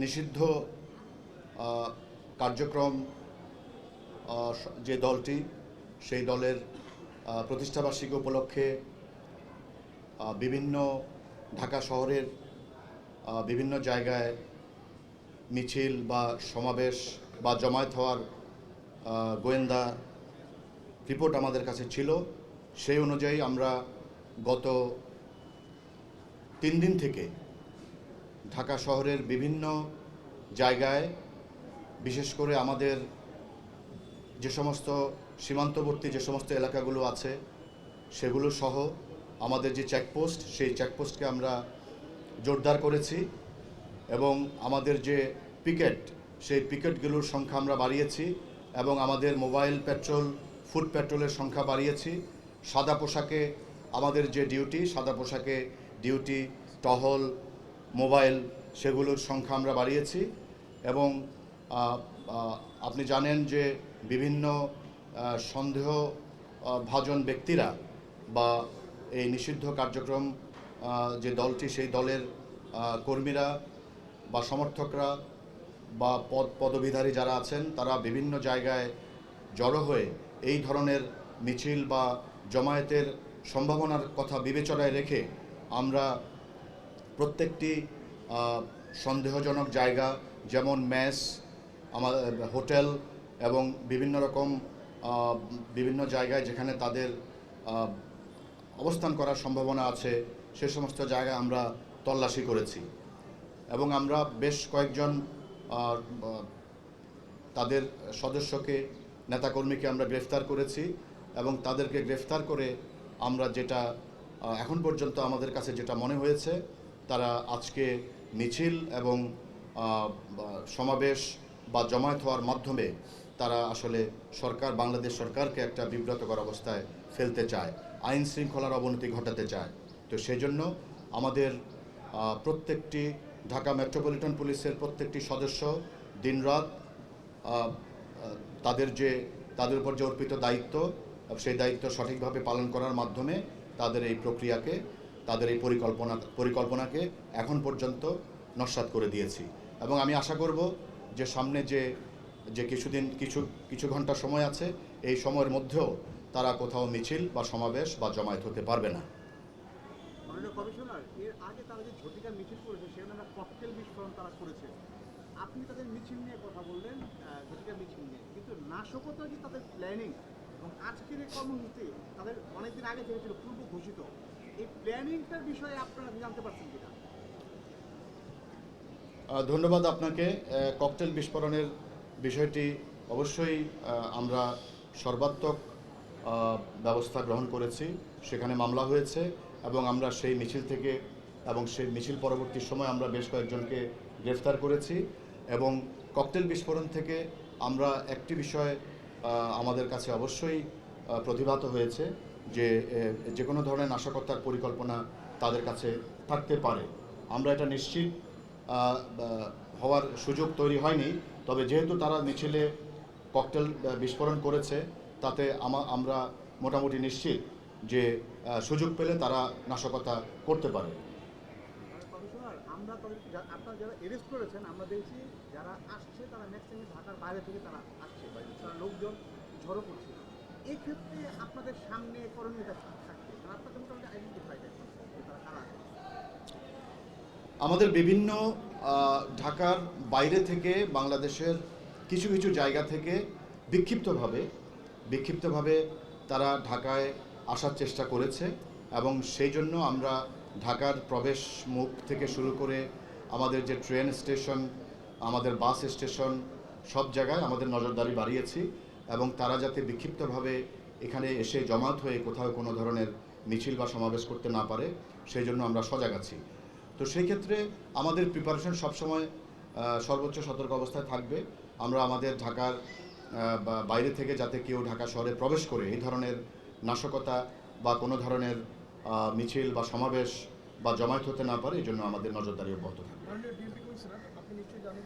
নিষিদ্ধ কার্যক্রম যে দলটি সেই দলের প্রতিষ্ঠাবার্ষিকী উপলক্ষে বিভিন্ন ঢাকা শহরের বিভিন্ন জায়গায় মিছিল বা সমাবেশ বা জমায়েত হওয়ার গোয়েন্দা রিপোর্ট আমাদের কাছে ছিল। সেই অনুযায়ী আমরা গত 3 দিন থেকে ঢাকা শহরের বিভিন্ন জায়গায়, বিশেষ করে আমাদের যে সমস্ত সীমান্তবর্তী যে সমস্ত এলাকাগুলো আছে সেগুলো সহ আমাদের যে চেকপোস্ট, সেই চেকপোস্টকে আমরা জোরদার করেছি এবং আমাদের যে পিকেট, সেই পিকেটগুলোর সংখ্যা আমরা বাড়িয়েছি এবং আমাদের মোবাইল পেট্রোল, ফুড পেট্রোলের সংখ্যা বাড়িয়েছি। সাদা পোশাকে আমাদের যে ডিউটি, সাদা পোশাকে ডিউটি, টহল, মোবাইল, সেগুলোর সংখ্যা আমরা বাড়িয়েছি। এবং আপনি জানেন যে বিভিন্ন সন্দেহভাজন ব্যক্তিরা বা এই নিষিদ্ধ কার্যক্রম যে দলটি, সেই দলের কর্মীরা বা সমর্থকরা বা পদবিধারী যারা আছেন, তারা বিভিন্ন জায়গায় জড়ো হয়ে এই ধরনের মিছিল বা জমায়েতের সম্ভাবনার কথা বিবেচনায় রেখে আমরা প্রত্যেকটি সন্দেহজনক জায়গা, যেমন মেস, আমাদের হোটেল এবং বিভিন্ন জায়গায় যেখানে তাদের অবস্থান করার সম্ভাবনা আছে, সে সমস্ত জায়গায় আমরা তল্লাশি করেছি এবং আমরা বেশ কয়েকজন তাদের সদস্যকে, নেতাকর্মীকে আমরা গ্রেফতার করেছি এবং তাদেরকে গ্রেফতার করে আমরা যেটা এখন পর্যন্ত আমাদের কাছে যেটা মনে হয়েছে, তারা আজকে মিছিল এবং সমাবেশ বা জমায়েত হওয়ার মাধ্যমে তারা আসলে বাংলাদেশ সরকারকে একটা বিব্রতকর অবস্থায় ফেলতে চায়, আইন শৃঙ্খলার অবনতি ঘটাতে চায়। তো সেই জন্য আমাদের প্রত্যেকটি ঢাকা মেট্রোপলিটন পুলিশের প্রত্যেকটি সদস্য দিনরাত তাদের উপর যে অর্পিত দায়িত্ব, সেই দায়িত্ব সঠিকভাবে পালন করার মাধ্যমে তাদের এই প্রক্রিয়াকে, তাদের এই পরিকল্পনাকে এখন পর্যন্ত নস্যাৎ করে দিয়েছি। এবং আমি আশা করব যে সামনে যে কিছু ঘন্টা সময় আছে, এই সময়ের মধ্যেও তারা কোথাও মিছিল বা সমাবেশ বা জমায়েত হতে পারবে না। মাননীয় কমিশনার, এর আগে তারা যে ঝটিকা মিছিল করেছে সেখানে একটা ককটেল বিস্ফোরণ তারা করেছে। আপনি তাদের মিছিল নিয়ে কথা বললেন, ঝটিকা মিছিল নিয়ে, কিন্তু নাশকতা যে তাদের প্ল্যানিং এবং আজকের এই কর্মসূচি তাদের অনেকদিন আগে থেকে ছিল, পূর্ব ঘোষিত, এই প্ল্যানিংটার বিষয়ে আপনারা জানতে পারছেন কিনা? ধন্যবাদ আপনাকে। ককটেল বিস্ফোরণের বিষয়টি অবশ্যই আমরা সর্বাত্মক ব্যবস্থা গ্রহণ করেছি, সেখানে মামলা হয়েছে এবং আমরা সেই মিছিল থেকে এবং সেই মিছিল পরবর্তী সময় আমরা বেশ কয়েকজনকে গ্রেফতার করেছি। এবং ককটেল বিস্ফোরণ থেকে আমরা একটি বিষয় আমাদের কাছে অবশ্যই প্রতিভাত হয়েছে যে কোনো ধরনের নাশকতার পরিকল্পনা তাদের কাছে থাকতে পারে। আমরা এটা নিশ্চিত হওয়ার সুযোগ তৈরি হয়নি, তবে যেহেতু তারা মিছিলে ককটেল বিস্ফোরণ করেছে, তাতে আমরা মোটামুটি নিশ্চিত যে সুযোগ পেলে তারা নাশকতা করতে পারে। আমরা আপনারা যারা অ্যারেস্ট করেছেন, আমরা দেখছি যারা আসছে তারা ম্যাক্সিমাম ঢাকার বাইরে থেকে তারা আসছে, তারা লোকজন ঝড়ো করছে। এই ক্ষেত্রে আপনাদের সামনে করণীয়টা থাকছে, আপনাদের মোটামুটি আইডেন্টিফাই দেখছেন তারা কারা। আমাদের বিভিন্ন ঢাকার বাইরে থেকে বাংলাদেশের কিছু জায়গা থেকে বিক্ষিপ্তভাবে তারা ঢাকায় আসার চেষ্টা করেছে এবং সেই জন্য আমরা ঢাকার প্রবেশ মুখ থেকে শুরু করে আমাদের যে ট্রেন স্টেশন, আমাদের বাস স্টেশন, সব জায়গায় আমাদের নজরদারি বাড়িয়েছি এবং তারা যাতে বিক্ষিপ্তভাবে এখানে এসে জমায়েত হয়ে কোথাও কোনো ধরনের মিছিল বা সমাবেশ করতে না পারে, সেই জন্য আমরা সজাগ আছি। তো সেই ক্ষেত্রে আমাদের প্রিপারেশন সবসময় সর্বোচ্চ সতর্ক অবস্থায় থাকবে। আমরা আমাদের ঢাকার বাইরে থেকে যাতে কেউ ঢাকা শহরে প্রবেশ করে এই ধরনের নাশকতা বা কোনো ধরনের মিছিল বা সমাবেশ বা জমায়েত হতে না পারে, এই জন্য আমাদের নজরদারি অব্যাহত থাকবে। আপনি নিশ্চয়ই জানেন